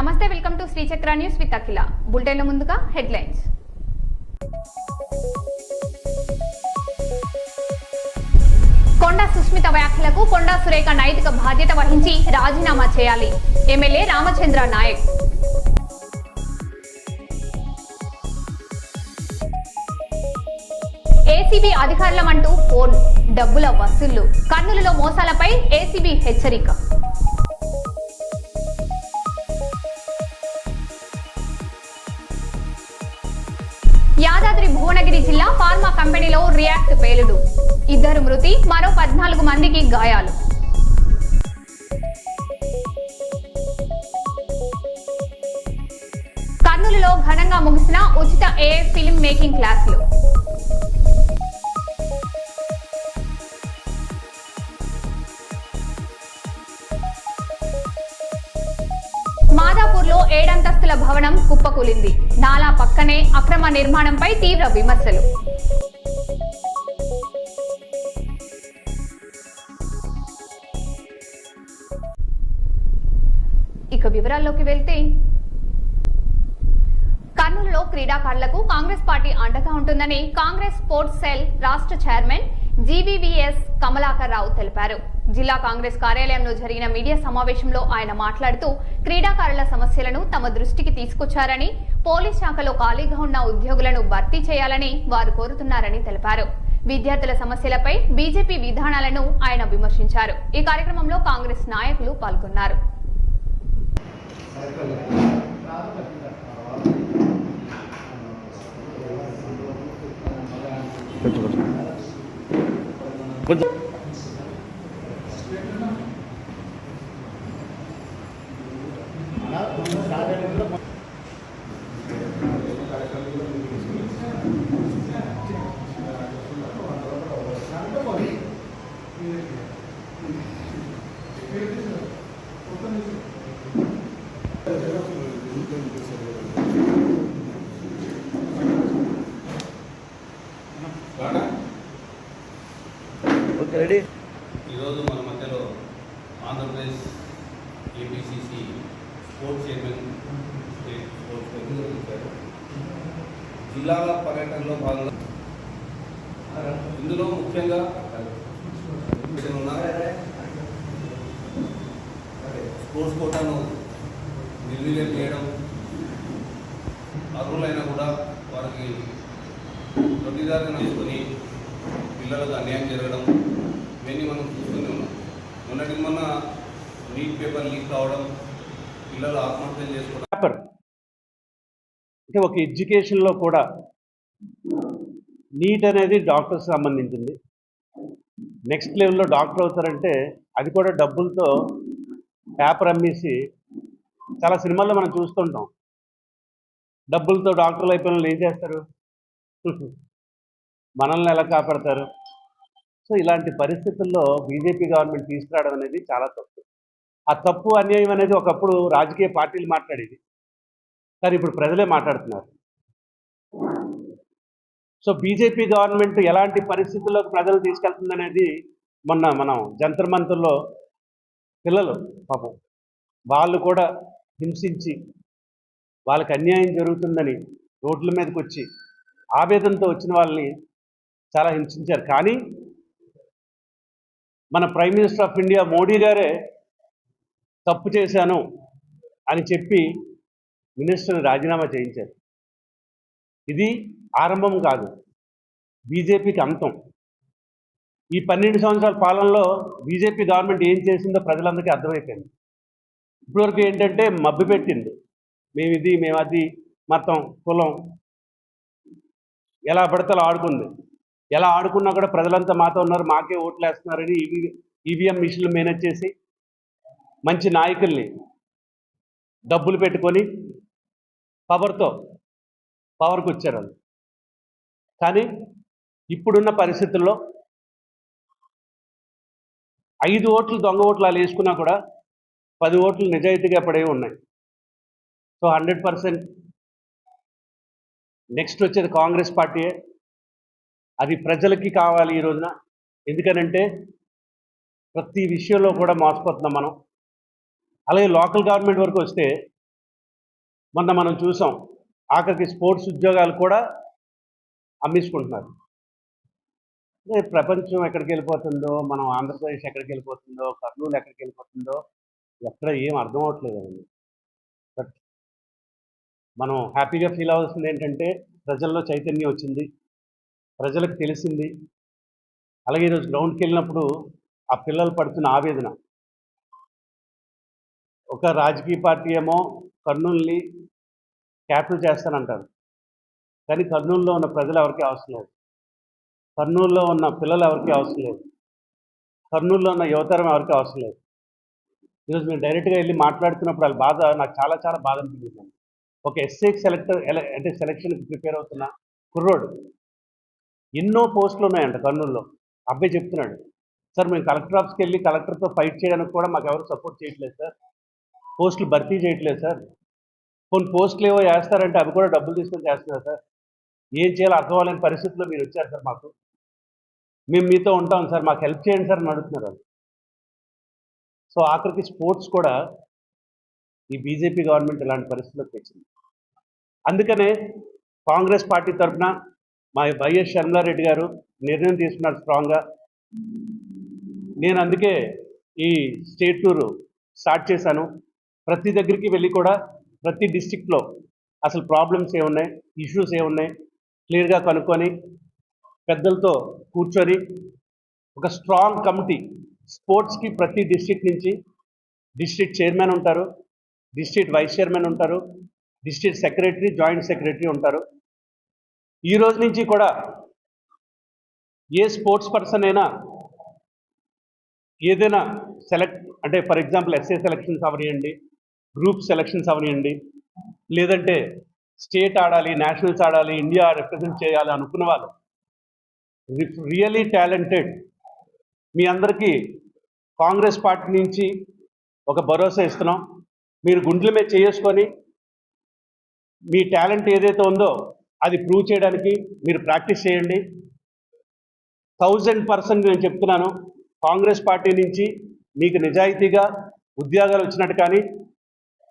నమస్తే, welcome to Srichakra news with Akhila. బులెటిన్ల ముందుగా హెడ్లైన్స్. కొండా సుస్మిత వ్యాఖ్యలకు కొండా సురేఖ నైతిక బాధ్యత వహించి రాజీనామా చేయాలి. ఎమ్మెల్యే రామచంద్ర నాయక్. ఏసీబీ అధికారులమంటూ ఫోన్ డబ్బుల వసూళ్లు, కర్నూలులో మోసాలపై ఏసీబీ హెచ్చరిక. యాదాద్రి భువనగిరి జిల్లా ఫార్మా కంపెనీలో రియాక్ట్ పేలుడు, 2 మృతి, మరో 14 మందికి గాయాలు. కర్నూలులో ఘనంగా ముగిసిన ఉచిత ఏఐ ఫిల్మ్ మేకింగ్ క్లాసులు. మాదాపూర్లో 7 అంతస్తుల భవనం కుప్పకూలింది. నాలా పక్కనే అక్రమ నిర్మాణంపై తీవ్ర విమర్శలు. ఇక వివరాల్లోకి వెళ్తే, కర్నూలులో క్రీడాకారులకు కాంగ్రెస్ పార్టీ అండగా ఉంటుందని కాంగ్రెస్ స్పోర్ట్స్ సెల్ రాష్ట్ర చైర్మన్ జీవీవీఎస్ కమలాకర్ రావు తెలిపారు. జిల్లా కాంగ్రెస్ కార్యాలయంలో జరిగిన మీడియా సమావేశంలో ఆయన మాట్లాడుతూ, క్రీడాకారుల సమస్యలను తమ దృష్టికి తీసుకొచ్చారని, పోలీస్ శాఖలో ఖాళీగా ఉన్న ఉద్యోగులను భర్తీ చేయాలని వారు కోరుతున్నారని తెలిపారు. విద్యార్థుల సమస్యలపై బీజేపీ విధానాలను ఆయన విమర్శించారు. ఈ కార్యక్రమంలో కాంగ్రెస్ నాయకులు పాల్గొన్నారు. ఈరోజు మన మధ్యలో Andhra Pradesh APCC sports chairman, state sports chairman ఇచ్చారు. జిల్లాల పర్యటనలో భాగంగా ఇందులో ముఖ్యంగా స్పోర్ట్స్ కోటాను నిర్వీర్యం చేయడం, అర్హులైనా కూడా వారికి ప్రతిదారిని తీసుకొని పిల్లలకు అన్యాయం జరగడం ఇవన్నీ మనం చూస్తూనే ఉన్నాం. మొన్న నీట్ పేపర్ లీక్ కావడం, పిల్లలు ఆత్మహత్యలు చేసుకోవడం. అంటే ఒక ఎడ్యుకేషన్లో కూడా నీట్ అనేది డాక్టర్స్ సంబంధించింది. నెక్స్ట్ లెవెల్లో డాక్టర్ అవుతారంటే అది కూడా డబ్బులతో పేపర్ అమ్మేసి, చాలా సినిమాల్లో మనం చూస్తుంటాం. డబ్బులతో డాక్టర్లు అయిపోయిన వాళ్ళు ఏం చేస్తారు? మనల్ని ఎలా కాపాడతారు? సో ఇలాంటి పరిస్థితుల్లో బీజేపీ గవర్నమెంట్ తీసుకురావడం అనేది చాలా తప్పు. ఆ తప్పు అన్యాయం అనేది ఒకప్పుడు రాజకీయ పార్టీలు మాట్లాడేది, కానీ ఇప్పుడు ప్రజలే మాట్లాడుతున్నారు. సో బీజేపీ గవర్నమెంట్ ఎలాంటి పరిస్థితుల్లోకి ప్రజలు తీసుకెళ్తుందనేది మొన్న మనం జంతర్ మంతర్లో పిల్లలు పాపం వాళ్ళు కూడా హింసించి, వాళ్ళకి అన్యాయం జరుగుతుందని రోడ్ల మీదకి వచ్చి ఆవేదనతో వచ్చిన వాళ్ళని చాలా హింసించారు. కానీ మన prime minister of India Modi గారే తప్పు చేశాను అని చెప్పి మినిస్టర్ని రాజీనామా చేయించారు. ఇది ఆరంభం కాదు, బీజేపీకి అంతం. ఈ 12 సంవత్సరాల పాలనలో బీజేపీ గవర్నమెంట్ ఏం చేసిందో ప్రజలందరికీ అర్థమైపోయింది. ఇప్పటివరకు ఏంటంటే మబ్బి పెట్టింది, మేము ఇది, మేము అది, మతం, కులం, ఎలా పడితే అలా ఆడుకుంది. ఎలా ఆడుకున్నా కూడా ప్రజలంతా మాతో ఉన్నారు, మాకే ఓట్లు వేస్తున్నారని ఈవీఎం మిషన్లు మేనేజ్ చేసి మంచి నాయకుల్ని డబ్బులు పెట్టుకొని పవర్కి వచ్చారు వాళ్ళు. కానీ ఇప్పుడున్న పరిస్థితుల్లో 5 ఓట్లు దొంగ ఓట్లు వాళ్ళు వేసుకున్నా కూడా 10 ఓట్లు నిజాయితీగా పడే ఉన్నాయి. సో 100% నెక్స్ట్ వచ్చేది కాంగ్రెస్ పార్టీయే. అది ప్రజలకి కావాలి ఈ రోజున. ఎందుకనంటే ప్రతి విషయంలో కూడా మోసపోతున్నాం మనం. అలాగే లోకల్ గవర్నమెంట్ వరకు వస్తే మొన్న మనం చూసాం, ఆఖరికి స్పోర్ట్స్ ఉద్యోగాలు కూడా అమ్మేసుకుంటున్నారు. అదే ప్రపంచం ఎక్కడికి వెళ్ళిపోతుందో, మనం ఆంధ్రప్రదేశ్ ఎక్కడికి వెళ్ళిపోతుందో, కర్నూలు ఎక్కడికి వెళ్ళిపోతుందో ఎక్కడ ఏం అర్థం అవ్వట్లేదండి. బట్ మనం హ్యాపీగా ఫీల్ అవ్వాల్సింది ఏంటంటే ప్రజల్లో చైతన్యం వచ్చింది, ప్రజలకు తెలిసింది. అలాగే ఈరోజు గ్రౌండ్కి వెళ్ళినప్పుడు ఆ పిల్లలు పడుతున్న ఆవేదన, ఒక రాజకీయ పార్టీ ఏమో కర్నూలుని క్యాపిటల్ చేస్తానంటారు, కానీ కర్నూలులో ఉన్న ప్రజలు ఎవరికీ అవసరం లేదు, కర్నూలులో ఉన్న పిల్లలు ఎవరికీ అవసరం లేదు, కర్నూలులో ఉన్న యువతరం ఎవరికీ అవసరం లేదు. ఈరోజు మీరు డైరెక్ట్గా వెళ్ళి మాట్లాడుతున్నప్పుడు వాళ్ళ బాధ నాకు చాలా చాలా బాధ అనిపించింది. ఒక ఎస్ఐకి అంటే సెలక్షన్కి ప్రిపేర్ అవుతున్న కుర్రోడు, ఎన్నో పోస్టులు ఉన్నాయంట కర్నూలులో. అబ్బాయి చెప్తున్నాడు, సార్ మేము కలెక్టర్ ఆఫీస్కి వెళ్ళి కలెక్టర్తో ఫైట్ చేయడానికి కూడా మాకు ఎవరు సపోర్ట్ చేయట్లేదు సార్, పోస్టులు భర్తీ చేయట్లేదు సార్, కొన్ని పోస్టులు ఏవో వేస్తారంటే అవి కూడా డబ్బులు తీసుకొని చేస్తున్నారు సార్, ఏం చేయాలో అర్థం అవ్వలేని పరిస్థితుల్లో మీరు వచ్చారు సార్, మాకు మేము మీతో ఉంటాం సార్, మాకు హెల్ప్ చేయండి సార్ అని అడుగుతున్నారు వాళ్ళు. సో ఆఖరికి స్పోర్ట్స్ కూడా ఈ బీజేపీ గవర్నమెంట్ ఇలాంటి పరిస్థితుల్లోకి తెచ్చింది. అందుకనే కాంగ్రెస్ పార్టీ తరఫున మా వైఎస్ షర్మిలారెడ్డి గారు నిర్ణయం తీసుకున్నారు స్ట్రాంగ్గా. నేను అందుకే ఈ స్టేట్ టూరు స్టార్ట్ చేశాను. ప్రతి దగ్గరికి వెళ్ళి కూడా ప్రతి డిస్టిక్లో అసలు ప్రాబ్లమ్స్ ఏమున్నాయి, ఇష్యూస్ ఏమున్నాయి క్లియర్గా కనుక్కొని పెద్దలతో కూర్చొని ఒక స్ట్రాంగ్ కమిటీ, స్పోర్ట్స్కి ప్రతి డిస్ట్రిక్ట్ నుంచి డిస్ట్రిక్ట్ చైర్మన్ ఉంటారు, డిస్ట్రిక్ట్ వైస్ చైర్మన్ ఉంటారు, డిస్ట్రిక్ట్ సెక్రటరీ, జాయింట్ సెక్రటరీ ఉంటారు. ఈ రోజు నుంచి కూడా ఏ స్పోర్ట్స్ పర్సన్ అయినా ఏదైనా అంటే ఫర్ ఎగ్జాంపుల్ ఎస్ఏ సెలక్షన్స్ అవనివ్వండి, గ్రూప్ సెలక్షన్స్ అవనివ్వండి, లేదంటే స్టేట్ ఆడాలి, నేషనల్స్ ఆడాలి, ఇండియా రిప్రజెంట్ చేయాలి అనుకున్న వాళ్ళు, రియలీ టాలెంటెడ్, మీ అందరికీ కాంగ్రెస్ పార్టీ నుంచి ఒక భరోసా ఇస్తున్నాం. మీరు గుండెల మీద చేసుకొని మీ టాలెంట్ ఏదైతే ఉందో అది ప్రూవ్ చేయడానికి మీరు ప్రాక్టీస్ చేయండి. 1000% నేను చెప్తున్నాను, కాంగ్రెస్ పార్టీ నుంచి మీకు నిజాయితీగా ఉద్యోగాలు వచ్చినట్టు కానీ,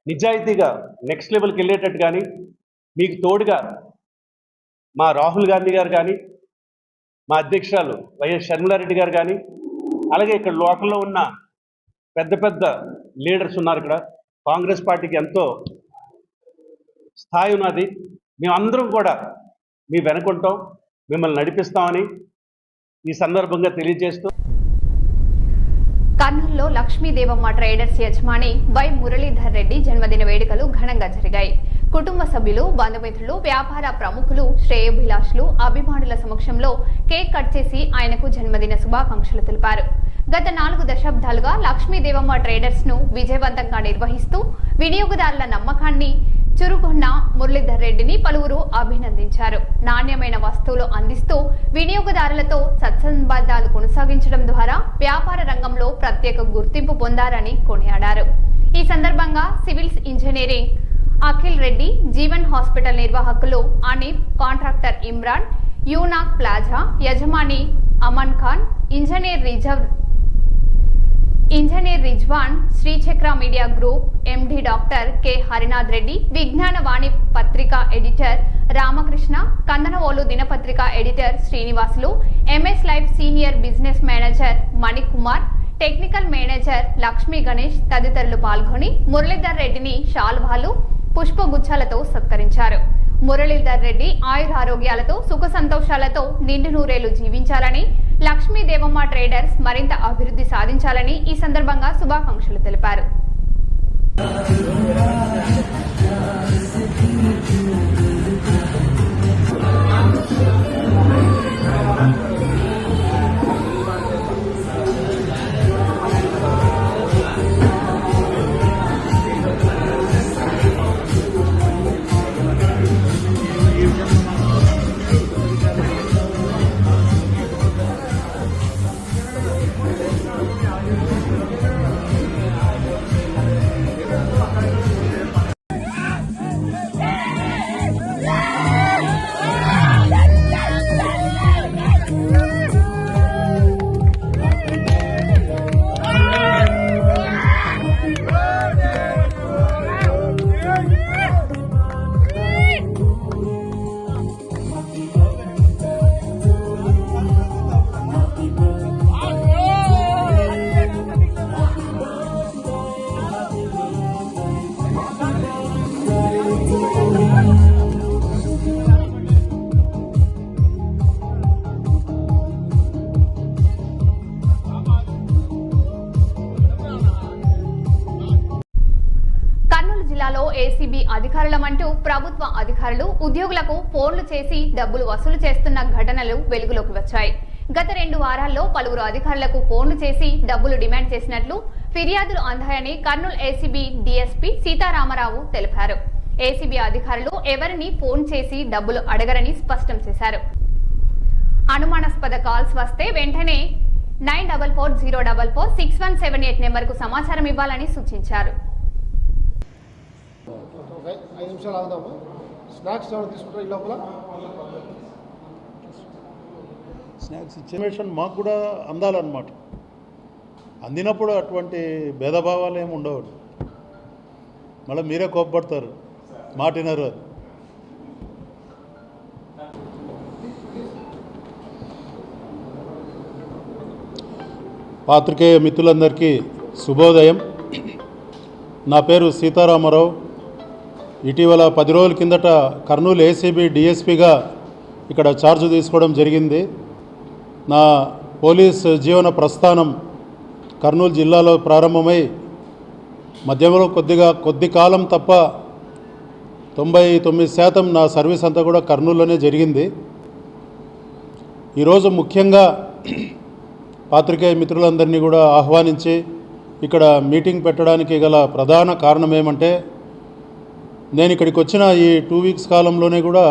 నిజాయితీగా నెక్స్ట్ లెవెల్కి వెళ్ళేటట్టు కానీ, మీకు తోడుగా మా రాహుల్ గాంధీ గారు కానీ, మా అధ్యక్షురాలు వైఎస్ షర్మిలారెడ్డి గారు కానీ, అలాగే ఇక్కడ లోకల్లో ఉన్న పెద్ద పెద్ద లీడర్స్ ఉన్నారు. ఇక్కడ కాంగ్రెస్ పార్టీకి ఎంతో స్థాయి ఉన్నది. మేమందరం కూడా మీ వెనుకుంటాం, మిమ్మల్ని నడిపిస్తామని ఈ సందర్భంగా తెలియజేస్తూ, కర్నూలులో లక్ష్మీదేవమ్మ ట్రేడర్స్ యజమాని వై మురళీధర్ రెడ్డి జన్మదిన వేడుకలు ఘనంగా జరిగాయి. కుటుంబ సభ్యులు, బంధుమిత్రులు, వ్యాపార ప్రముఖులు, శ్రేయోభిలాషులు, అభిమానుల సమక్షంలో కేక్ కట్ చేసి ఆయనకు జన్మదిన శుభాకాంక్షలు తెలిపారు. గత 4 దశాబ్దాలుగా లక్ష్మీదేవమ్మ ట్రేడర్స్ ను విజయవంతంగా నిర్వహిస్తూ వినియోగదారుల నమ్మకాన్ని చురుకున్న మురళీధర్ రెడ్డిని పలువురు అభినందించారు. నాణ్యమైన వస్తువులు అందిస్తూ వినియోగదారులతో సత్సంబంధాలు కొనసాగించడం ద్వారా వ్యాపార రంగంలో ప్రత్యేక గుర్తింపు పొందారని కొనియాడారు. ఈ సందర్భంగా civils engineering Akhil Reddy, Jeevan hospital నిర్వాహకులు అనీఫ్, కాంట్రాక్టర్ ఇమ్రాన్, యూనాక్ ప్లాజా యజమాని Aman Khan, engineer Rizwan, Srichakra media group MD doctor K Harinath Reddy, Vignana Vani పత్రిక ఎడిటర్ రామకృష్ణ, కందనవోలు దినపత్రిక editor Srinivasulu, MS life senior business manager Manikumar, technical manager Lakshmi Ganesh తదితరులు పాల్గొని మురళీధర్ రెడ్డిని శాల్వాలు, పుష్పగుచ్చాలతో సత్కరించారు. మురళీధర్ రెడ్డి ఆయురారోగ్యాలతో సుఖ సంతోషాలతో నిండు నూరేళ్లు జీవించాలని, లక్ష్మీదేవమ్మ ట్రేడర్స్ మరింత అభివృద్ధి సాధించాలని ఈ సందర్భంగా శుభాకాంక్షలు తెలిపారు. జిల్లాలో ఏసీబీ అధికారులమంటూ ప్రభుత్వ అధికారులు ఉద్యోగులకు ఫోన్లు చేసి డబ్బులు వసూలు చేస్తున్న ఘటనలు వెలుగులోకి వచ్చాయి. గత 2 వారాల్లో పలువురు అధికారులకు ఫోన్లు చేసి డబ్బులు డిమాండ్ చేసినట్లు ఫిర్యాదులు అందాయని కర్నూలు ఏసీబీ డీఎస్పీ సీతారామరావు తెలిపారు. ఏసీబీ అధికారులు ఎవరిని ఫోన్ చేసి డబ్బులు అడగరని స్పష్టం చేశారు. అనుమానాస్పద కాల్స్ వస్తే వెంటనే 9440446178 నెంబర్కు సమాచారం ఇవ్వాలని సూచించారు. 5 నిమిషాలు ఆగుదాము. స్నాక్స్ ఏమైనా తీసుకుంటారా ఈ లోపల? స్నాక్స్ ఇన్ఫర్మేషన్ మాకు కూడా అందాలన్నమాట. అందినప్పుడు అటువంటి భేదభావాలు ఏమి ఉండవు. మళ్ళీ మీరే కోప్పడతారు, మాటినరు. పాత్రికేయ మిత్రులందరికీ శుభోదయం. నా పేరు సీతారామరావు. ఇటీవల 10 రోజుల కిందట కర్నూలు ఏసీబీ డీఎస్పీగా ఇక్కడ ఛార్జ్ తీసుకోవడం జరిగింది. నా పోలీస్ జీవన ప్రస్థానం కర్నూలు జిల్లాలో ప్రారంభమై మధ్యలో కొద్ది కాలం తప్ప 99% నా సర్వీస్ అంతా కూడా కర్నూలులోనే జరిగింది. ఈరోజు ముఖ్యంగా పాత్రికేయ మిత్రులందరినీ కూడా ఆహ్వానించి ఇక్కడ మీటింగ్ పెట్టడానికి గల ప్రధాన కారణం ఏమంటే, నేను ఇక్కడికి వచ్చిన ఈ 2 వీక్స్ కాలంలోనే కూడా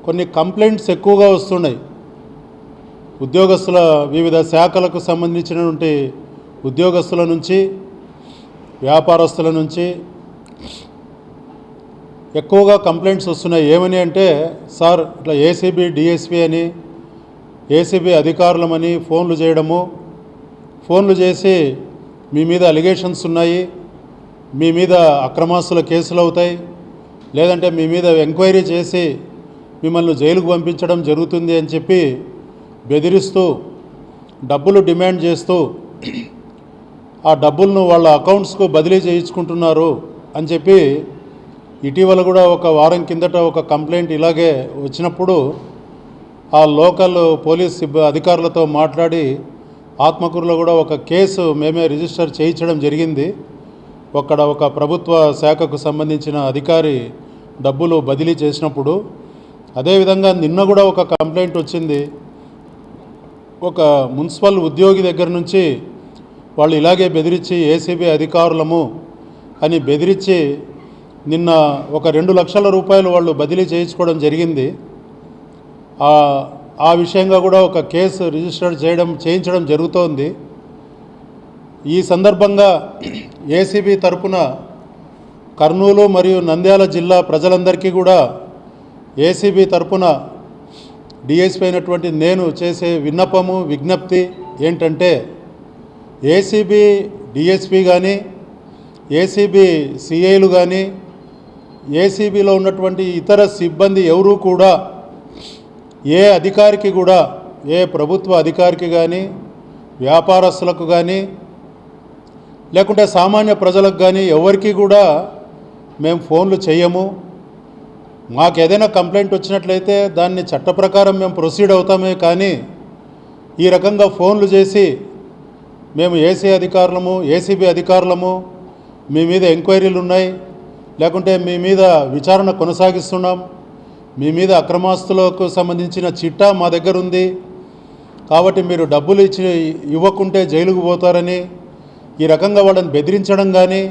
కొన్ని కంప్లైంట్స్ ఎక్కువగా వస్తున్నాయి. ఉద్యోగస్తుల వివిధ శాఖలకు సంబంధించినటువంటి ఉద్యోగస్తుల నుంచి, వ్యాపారస్తుల నుంచి ఎక్కువగా కంప్లైంట్స్ వస్తున్నాయి. ఏమని అంటే, సార్ ఇట్లా ఏసీబీ డిఎస్పీ అని ఏసీబీ అధికారులమని ఫోన్లు చేయడము, ఫోన్లు చేసి మీ మీద అలిగేషన్స్ ఉన్నాయి, మీ మీద అక్రమాస్తుల కేసులు అవుతాయి, లేదంటే మీ మీద ఎంక్వైరీ చేసి మిమ్మల్ని జైలుకు పంపించడం జరుగుతుంది అని చెప్పి బెదిరిస్తూ డబ్బులు డిమాండ్ చేస్తూ ఆ డబ్బులను వాళ్ళ అకౌంట్స్కు బదిలీ చేయించుకుంటున్నారు అని చెప్పి ఇటీవల కూడా ఒక వారం కిందట ఒక కంప్లైంట్ ఇలాగే వచ్చినప్పుడు ఆ లోకల్ పోలీస్ అధికారులతో మాట్లాడి ఆత్మకూరులో కూడా ఒక కేసు మేమే రిజిస్టర్ చేయించడం జరిగింది. అక్కడ ఒక ప్రభుత్వ శాఖకు సంబంధించిన అధికారి డబ్బులు బదిలీ చేసినప్పుడు. అదేవిధంగా నిన్న కూడా ఒక కంప్లైంట్ వచ్చింది. ఒక మున్సిపల్ ఉద్యోగి దగ్గర నుంచి వాళ్ళు ఇలాగే బెదిరించి ఏసీబీ అధికారులము అని బెదిరించి నిన్న ఒక 2 లక్షల రూపాయలు వాళ్ళు బదిలీ చేయించుకోవడం జరిగింది. ఆ విషయంగా కూడా ఒక కేసు రిజిస్టర్ చేయించడం జరుగుతోంది. ఈ సందర్భంగా ఏసీబీ తరపున కర్నూలు మరియు నంద్యాల జిల్లా ప్రజలందరికీ కూడా ఏసీబీ తరపున డిఎస్పీ అయినటువంటి నేను చేసే విజ్ఞప్తి ఏంటంటే, ఏసీబీ డిఎస్పీ కానీ ఏసీబీ సిఐలు కానీ ఏసీబీలో ఉన్నటువంటి ఇతర సిబ్బంది ఎవరూ కూడా ఏ అధికారికి కూడా, ఏ ప్రభుత్వ అధికారికి కానీ, వ్యాపారస్తులకు కానీ, లేకుంటే సామాన్య ప్రజలకు కానీ ఎవరికి కూడా మేము ఫోన్లు చేయము. మాకు ఏదైనా కంప్లైంట్ వచ్చినట్లయితే దాన్ని చట్ట ప్రకారం మేము ప్రొసీడ్ అవుతామే, కానీ ఈ రకంగా ఫోన్లు చేసి మేము ఏసీబీ అధికారులము, మీ మీద ఎంక్వైరీలు ఉన్నాయి, లేకుంటే మీ మీద విచారణ కొనసాగిస్తున్నాం, మీ మీద అక్రమాస్తులకు సంబంధించిన చిట్టా మా దగ్గర ఉంది, కాబట్టి మీరు డబ్బులు ఇవ్వకుంటే జైలుకు పోతారని ఈ రకంగా వాళ్ళని బెదిరించడం కానీ,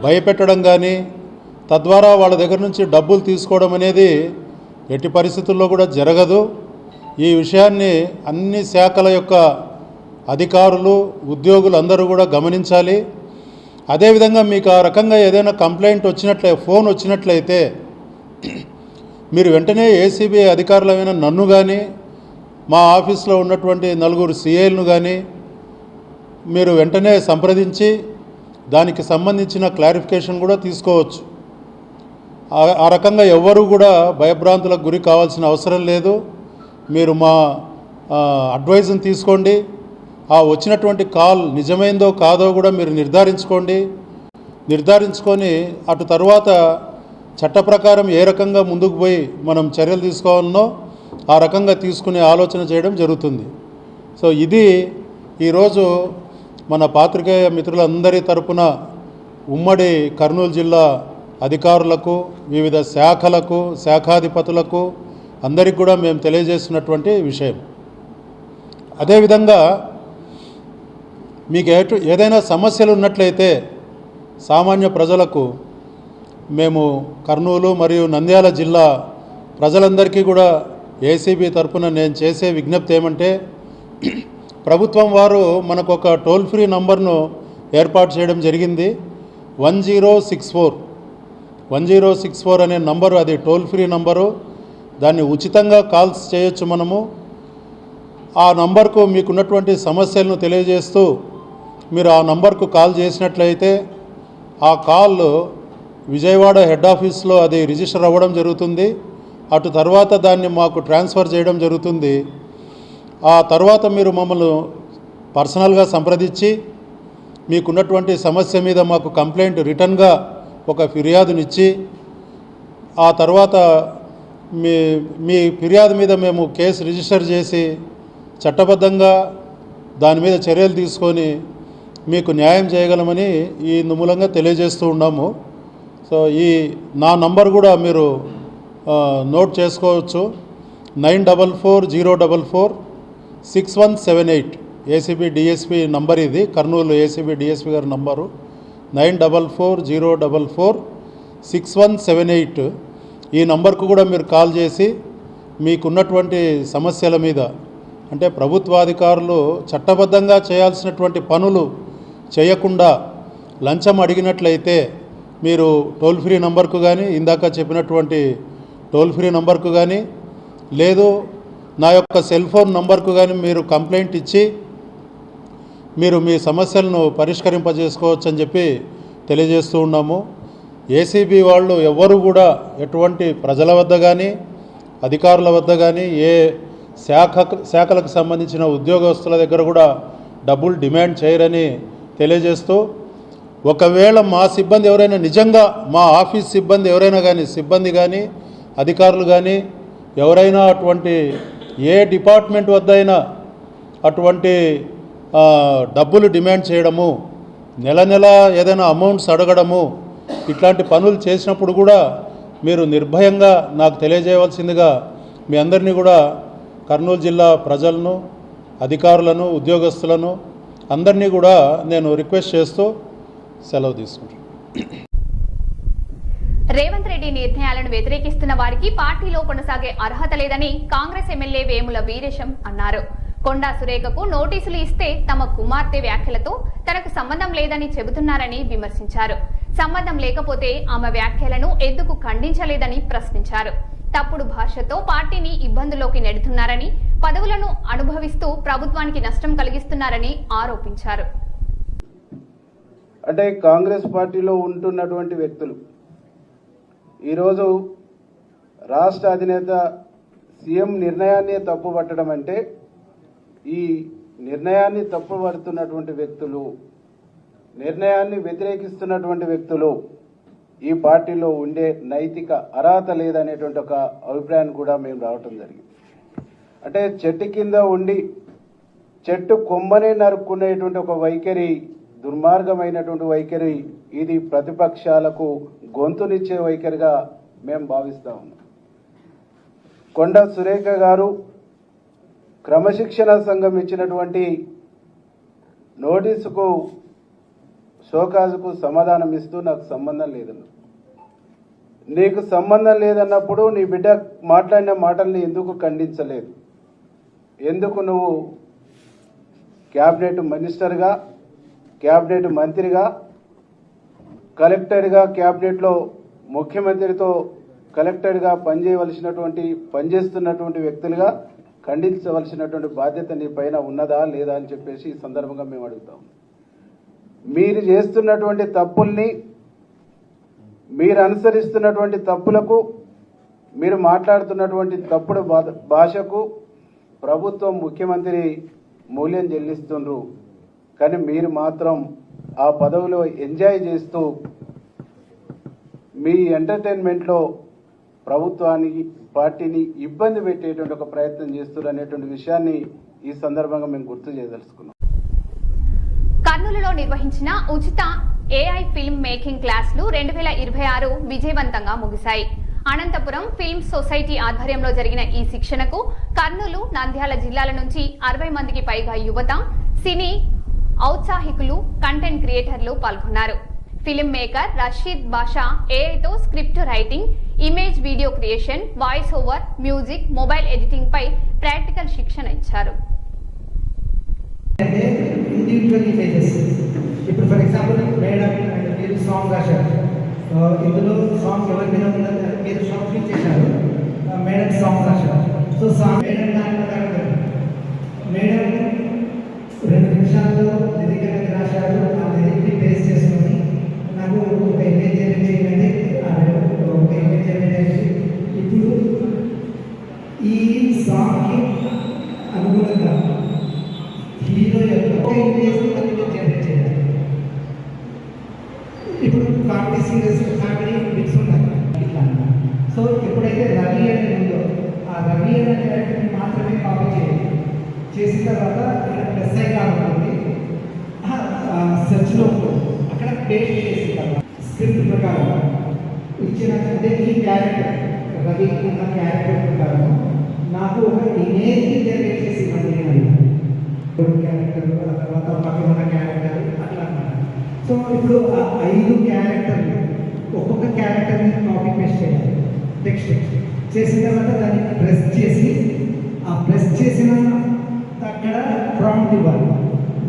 భయపెట్టడం కానీ, తద్వారా వాళ్ళ దగ్గర నుంచి డబ్బులు తీసుకోవడం అనేది ఎట్టి పరిస్థితుల్లో కూడా జరగదు. ఈ విషయాన్ని అన్ని శాఖల యొక్క అధికారులు, ఉద్యోగులు అందరూ కూడా గమనించాలి. అదేవిధంగా మీకు ఆ రకంగా ఏదైనా కంప్లైంట్ ఫోన్ వచ్చినట్లయితే మీరు వెంటనే ఏసీబీ అధికారులమైన నన్ను కానీ, మా ఆఫీస్లో ఉన్నటువంటి 4 సిఐలను కానీ మీరు వెంటనే సంప్రదించి దానికి సంబంధించిన క్లారిఫికేషన్ కూడా తీసుకోవచ్చు. ఆ రకంగా ఎవ్వరూ కూడా భయభ్రాంతులకు గురి కావాల్సిన అవసరం లేదు. మీరు మా అడ్వైజ్ని తీసుకోండి. ఆ వచ్చినటువంటి కాల్ నిజమైందో కాదో కూడా మీరు నిర్ధారించుకొని అటు తర్వాత చట్ట ప్రకారం ఏ రకంగా ముందుకు పోయి మనం చర్యలు తీసుకోవాలనో ఆ రకంగా తీసుకునే ఆలోచన చేయడం జరుగుతుంది. సో ఇది ఈరోజు మన పాత్రికేయ మిత్రులందరి తరపున ఉమ్మడి కర్నూలు జిల్లా అధికారులకు వివిధ శాఖలకు శాఖాధిపతులకు అందరికి కూడా మేము తెలియజేస్తున్నటువంటి విషయం. అదేవిధంగా మీకు ఏదైనా సమస్యలు ఉన్నట్లయితే సామాన్య ప్రజలకు మేము కర్నూలు మరియు నంద్యాల జిల్లా ప్రజలందరికీ కూడా ఏసీబీ తరఫున నేను చేసే విజ్ఞప్తి ఏమంటే, ప్రభుత్వం వారు మనకు ఒక టోల్ ఫ్రీ నంబర్ను ఏర్పాటు చేయడం జరిగింది. 1064 అనే నంబరు, అది టోల్ ఫ్రీ నంబరు. దాన్ని ఉచితంగా కాల్స్ చేయొచ్చు మనము. ఆ నంబర్కు మీకున్నటువంటి సమస్యలను తెలియజేస్తూ మీరు ఆ నంబర్కు కాల్ చేసినట్లయితే ఆ కాల్ విజయవాడ హెడ్ ఆఫీస్లో అది రిజిస్టర్ అవ్వడం జరుగుతుంది. అటు తర్వాత దాన్ని మాకు ట్రాన్స్ఫర్ చేయడం జరుగుతుంది. ఆ తర్వాత మీరు మమ్మల్ని పర్సనల్గా సంప్రదించి మీకున్నటువంటి సమస్య మీద మాకు కంప్లైంట్ రిటర్న్గా ఒక ఫిర్యాదునిచ్చి ఆ తర్వాత మీ ఫిర్యాదు మీద మేము కేసు రిజిస్టర్ చేసి చట్టబద్ధంగా దాని మీద చర్యలు తీసుకొని మీకు న్యాయం చేయగలమని ఈ మూలంగా తెలియజేస్తూ ఉన్నాము. సో ఈ నా నంబర్ కూడా మీరు నోట్ చేసుకోవచ్చు. 9440446178 ఏసీబీ డిఎస్పీ నంబర్ ఇది. కర్నూలు ఏసీబీ డిఎస్పీ గారి నంబరు 9440446178. ఈ నంబర్కు కూడా మీరు కాల్ చేసి మీకున్నటువంటి సమస్యల మీద, అంటే ప్రభుత్వాధికారులు చట్టబద్ధంగా చేయాల్సినటువంటి పనులు చేయకుండా లంచం అడిగినట్లయితే మీరు టోల్ ఫ్రీ నంబర్కు కానీ, ఇందాక చెప్పినటువంటి టోల్ ఫ్రీ నంబర్కు కానీ, లేదు నా యొక్క సెల్ ఫోన్ నంబర్కు కానీ మీరు కంప్లైంట్ ఇచ్చి మీరు మీ సమస్యలను పరిష్కరింపజేసుకోవచ్చు అని చెప్పి తెలియజేస్తూ ఉన్నాము. ఏసీబీ వాళ్ళు ఎవ్వరు కూడా ఎటువంటి ప్రజల వద్ద కానీ అధికారుల వద్ద కానీ ఏ శాఖలకు సంబంధించిన ఉద్యోగస్తుల దగ్గర కూడా డబ్బులు డిమాండ్ చేయరని తెలియజేస్తూ, ఒకవేళ మా సిబ్బంది ఎవరైనా నిజంగా మా ఆఫీస్ సిబ్బంది ఎవరైనా కానీ సిబ్బంది కానీ అధికారులు కానీ ఎవరైనా అటువంటి ఏ డిపార్ట్మెంట్ వద్ద అయినా అటువంటి డబ్బులు డిమాండ్ చేయడము, నెల నెల ఏదైనా అమౌంట్స్ అడగడము, ఇట్లాంటి పనులు చేసినప్పుడు కూడా మీరు నిర్భయంగా నాకు తెలియజేయవలసిందిగా మీ అందరినీ కూడా కర్నూలు జిల్లా ప్రజలను, అధికారులను, ఉద్యోగస్తులను అందరినీ కూడా నేను రిక్వెస్ట్ చేస్తూ సెలవు తీసుకుంటాను. రేవంత్ రెడ్డి నిర్ణయాలను వ్యతిరేకిస్తున్న వారికి పార్టీలో కొనసాగే అర్హత లేదని కాంగ్రెస్ ఎమ్మెల్యే వేముల వీరేశం అన్నారు. కొండా సురేఖకు నోటీసులు ఇస్తే తమ కుమార్తె వ్యాఖ్యలతో తనకు సంబంధం లేదని చెబుతున్నారని విమర్శించారు. సంబంధం లేకపోతే ఆమె వ్యాఖ్యలను ఎందుకు ఖండించలేదని ప్రశ్నించారు. తప్పుడు భాషతో పార్టీని ఇబ్బందుల్లోకి నెడుతున్నారని, పదవులను అనుభవిస్తూ ప్రభుత్వానికి నష్టం కలిగిస్తున్నారని ఆరోపించారు. అంటే కాంగ్రెస్ పార్టీలో ఉంటున్నటువంటి వ్యక్తులు ఈరోజు రాష్ట్ర అధినేత సీఎం నిర్ణయాన్ని తప్పుపట్టడం అంటే, ఈ నిర్ణయాన్ని తప్పుపడుతున్నటువంటి వ్యక్తులు, నిర్ణయాన్ని వ్యతిరేకిస్తున్నటువంటి వ్యక్తులు ఈ పార్టీలో ఉండే నైతిక అర్హత లేదనేటువంటి ఒక అభిప్రాయాన్ని కూడా మేము రావటం జరిగింది. అంటే చెట్టు కింద ఉండి చెట్టు కొమ్మనే నరుక్కునేటువంటి ఒక వైఖరి, దుర్మార్గమైనటువంటి వైఖరి, ఇది ప్రతిపక్షాలకు గొంతునిచ్చే వైఖరిగా మేము భావిస్తా ఉన్నాం. కొండా సురేఖ గారు క్రమశిక్షణ సంఘం ఇచ్చినటువంటి నోటీసుకు, షోకాజుకు సమాధానం ఇస్తూ నాకు సంబంధం లేదన్నా. నీకు సంబంధం లేదన్నప్పుడు నీ బిడ్డ మాట్లాడిన మాటల్ని ఎందుకు ఖండించలేదు? ఎందుకు నువ్వు క్యాబినెట్ మినిస్టర్గా, క్యాబినెట్ మంత్రిగా, కలెక్టర్గా, క్యాబినెట్లో ముఖ్యమంత్రితో కలెక్టర్గా పనిచేస్తున్నటువంటి వ్యక్తులుగా ఖండించవలసినటువంటి బాధ్యత నీ పైన ఉన్నదా లేదా అని చెప్పేసి ఈ సందర్భంగా మేము అడుగుతాం. మీరు చేస్తున్నటువంటి తప్పుల్ని, మీరు అనుసరిస్తున్నటువంటి తప్పులకు, మీరు మాట్లాడుతున్నటువంటి తప్పుడు భాషకు ప్రభుత్వం, ముఖ్యమంత్రి మూల్యం చెల్లిస్తుండ్రు. కానీ మీరు మాత్రం ఆ పదవిలో ఎంజాయ్ చేస్తూ మీ ఎంటర్టైన్మెంట్లో ప్రభుత్వానికి, పార్టీని ఇబ్బంది పెట్టేటువంటి ఒక ప్రయత్నం చేస్తున్నారు అనేటువంటి విషయాన్ని ఈ సందర్భంగా మేము గుర్తు చేయదలుచుకున్నాం. కర్నూలులో నిర్వహించిన ఉచిత ఏఐ ఫిల్మ్ మేకింగ్ క్లాసులు 2026 విజయవంతంగా ముగిశాయి. అనంతపురం ఫిల్మ్ సొసైటీ ఆధ్వర్యంలో జరిగిన ఈ శిక్షణకు కర్నూలు, నంద్యాల జిల్లాల నుంచి 60 మందికి పైగా యువత, సినీ ఔత్సాహికులు, కంటెంట్ క్రియేటర్లు పాల్గొన్నారు. ఫిల్మ్ మేకర్ రషీద్ బాషా ఏఐతో script writing, image video creation, voice over, music, mobile editing పై ప్రాక్టికల్ శిక్షణ ఇచ్చారు. ఇండివిజువల్ ఇమేజెస్ ఇప్పుడు ఫర్ ఎగ్జాంపుల్ మేడం మీరు సాంగ్ రాశారు, ఇందులో సాంగ్ ఎవరి మీద ఉందో మీరు షార్ట్ ఫిల్మ్ చేశారు, మేడం సాంగ్ రాశారు. సో సాంగ్ మేడం మేడం 2 నిమిషాల్లో లిరిక్ అనేది రాశారు. ఆ లిరిక్ని బేస్ చేసుకొని నాకు ఒక ఇమేజ్ జనరేట్ చేయండి, ఒక ఇమేజ్ జనరేట్ అయ్యింది. ఇప్పుడు ఈ సాంగ్కి అనుగుణంగా హీరో యొక్క ఇమేజ్ని జనరేట్ చేయాలి. ఇప్పుడు కామెడీ సీరియల్స్, కామెడీ బిట్స్ ఉన్నాయి. సో ఎప్పుడైతే రవి అనేది ఉందో ఆ రవి అనే క్యారెక్టర్ని మాత్రమే కాపీ చేయాలి. చేసిన తర్వాత ఇక్కడ ప్లస్ ఐగా ఉంటుంది, సెర్చ్లో ఉంటుంది, అక్కడ పేస్ట్ చేసిన తర్వాత స్క్రిప్ట్ ప్రకారం ఇచ్చిన అంటే ఈ క్యారెక్టర్ రవి ఉన్న క్యారెక్టర్ ప్రకారం నాకు ఒక ఇమేజ్ని జనరేట్ చేసి ఇవ్వండి అని క్యారెక్టర్, ఆ తర్వాత పక్కన ఉన్న క్యారెక్టర్ అట్లా అన్నమాట. సో ఇప్పుడు ఆ 5 క్యారెక్టర్లు ఒక్కొక్క క్యారెక్టర్ని కాపీ పేస్ట్ చేయాలి. టెక్స్ట్ చేసిన తర్వాత దాన్ని ప్రెస్ చేసి ఆ ప్రెస్ చేసిన అక్కడ ప్రాంప్ట్ ఇవ్వాలి.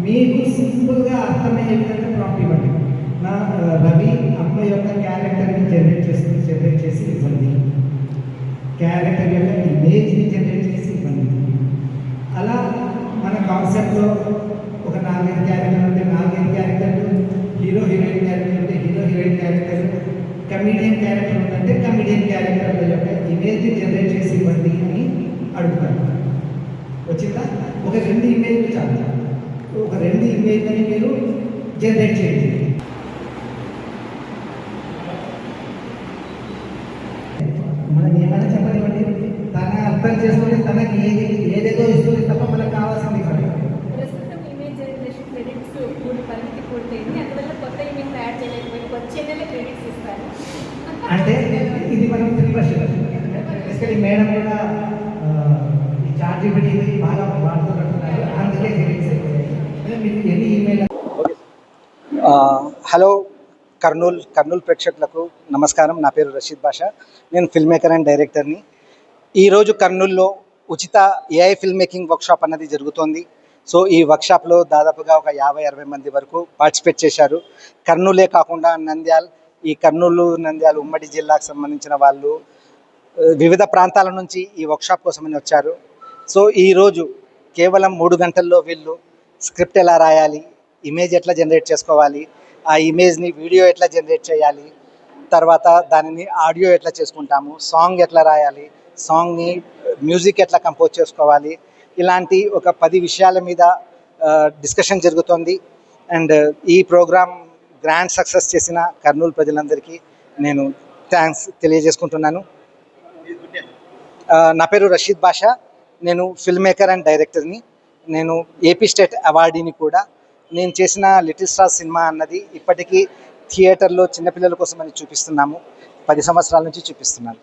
మీకు సింపుల్గా అర్థమయ్యే విధంగా ప్రాంప్ట్ ఇవ్వండి. నా రవి అమ్మ యొక్క క్యారెక్టర్ని జనరేట్ చేసి ఇవ్వండి, క్యారెక్టర్ యొక్క ఇమేజ్ని జనరేట్ చేసి ఇవ్వండి. అలా మన కాన్సెప్ట్లో ఒక 4-5 క్యారెక్టర్లు ఉంటే 4-5 క్యారెక్టర్లు, హీరో హీరోయిన్ క్యారెక్టర్ ఉంటే hero heroine character, comedian character ఉందంటే కమిడియన్ క్యారెక్టర్ల యొక్క ఇమేజ్ని జనరేట్ చేసి ఇవ్వండి అని అడుగుతారు. వచ్చిందా? ఒక 2 ఇమేజ్లు చాలు, ఒక 2 ఇమేజ్లని మీరు జనరేట్ చేయండి. మనం ఏమైనా చెప్పనివ్వండి, తన అర్థం చేసుకొని తనకి ఏదేదో ఇస్తుంది తప్ప మనకు కావాల్సింది కాదు. ప్రస్తుతం ఇమేజ్ జనరేషన్ క్రెడిట్స్ పరిమితి పూర్తయింది, అందువల్ల కొత్త ఇమేజ్ తయారు చేయలేకపోయింది. వచ్చే నెల క్రెడిట్స్ ఇస్తారు. అంటే ఇది మనం 3% బేసికలీ మేడం కూడా ఈ చార్ట్ జీపీటీ బాగా వాడుతున్నట్టున్నారు, అందుకే క్రెడిట్స్ అయిపోయాయి. మీకు ఎన్ని ఈమెయిల్. హలో కర్నూలు ప్రేక్షకులకు నమస్కారం. నా పేరు రషీద్ బాషా, నేను ఫిల్మ్ మేకర్ అండ్ డైరెక్టర్ని. ఈరోజు కర్నూలులో ఉచిత ఏఐ ఫిల్మ్ మేకింగ్ వర్క్షాప్ అన్నది జరుగుతోంది. సో ఈ వర్క్షాప్లో దాదాపుగా ఒక 50-60 మంది వరకు పార్టిసిపేట్ చేశారు. కర్నూలే కాకుండా ఈ కర్నూలు నంద్యాల ఉమ్మడి జిల్లాకు సంబంధించిన వాళ్ళు వివిధ ప్రాంతాల నుంచి ఈ వర్క్షాప్ కోసమని వచ్చారు. సో ఈరోజు కేవలం 3 గంటల్లో వీళ్ళు స్క్రిప్ట్ ఎలా రాయాలి, ఇమేజ్ ఎట్లా జనరేట్ చేసుకోవాలి, ఆ ఇమేజ్ని వీడియో ఎట్లా జనరేట్ చేయాలి, తర్వాత దానిని ఆడియో ఎట్లా చేసుకుంటాము, సాంగ్ ఎట్లా రాయాలి, సాంగ్ని మ్యూజిక్ ఎట్లా కంపోజ్ చేసుకోవాలి, ఇలాంటి ఒక 10 విషయాల మీద డిస్కషన్ జరుగుతుంది. అండ్ ఈ ప్రోగ్రామ్ గ్రాండ్ సక్సెస్ చేసిన కర్నూలు ప్రజలందరికీ నేను థ్యాంక్స్ తెలియజేసుకుంటున్నాను. నా పేరు రషీద్ బాషా, నేను ఫిల్మ్ మేకర్ అండ్ డైరెక్టర్ని. నేను ఏపీ స్టేట్ అవార్డీని కూడా. నేను చేసిన లిటిల్ స్టార్ సినిమా అన్నది ఇప్పటికీ థియేటర్లో చిన్నపిల్లల కోసం అని చూపిస్తున్నాము. 10 సంవత్సరాల నుంచి చూపిస్తున్నాను.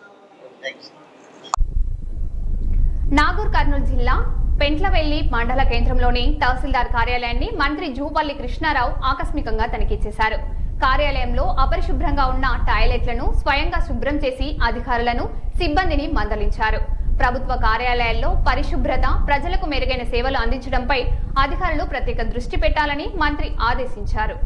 నాగూర్ కర్నూలు జిల్లా పెంట్లవెల్లి మండల కేంద్రంలోని తహసీల్దార్ కార్యాలయాన్ని మంత్రి జూపల్లి కృష్ణారావు ఆకస్మికంగా తనిఖీ చేశారు. కార్యాలయంలో అపరిశుభ్రంగా ఉన్న టాయిలెట్లను స్వయంగా శుభ్రం చేసి అధికారులను, సిబ్బందిని మందలించారు. ప్రభుత్వ కార్యాలయాల్లో పరిశుభ్రత, ప్రజలకు మెరుగైన సేవలు అందించడంపై అధికారులు ప్రత్యేక దృష్టి పెట్టాలని మంత్రి ఆదేశించారు.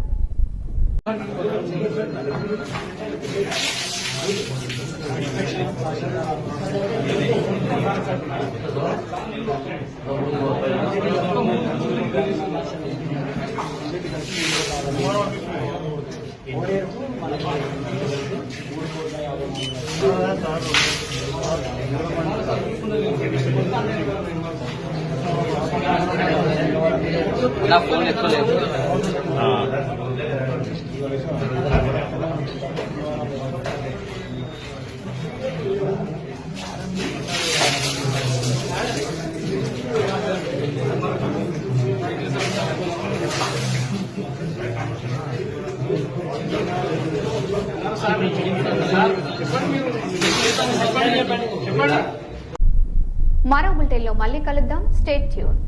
నా ఫోన్ ఎక్కలేదు. మరో బులెటిన్లో మళ్ళీ కలుద్దాం. Stay tune.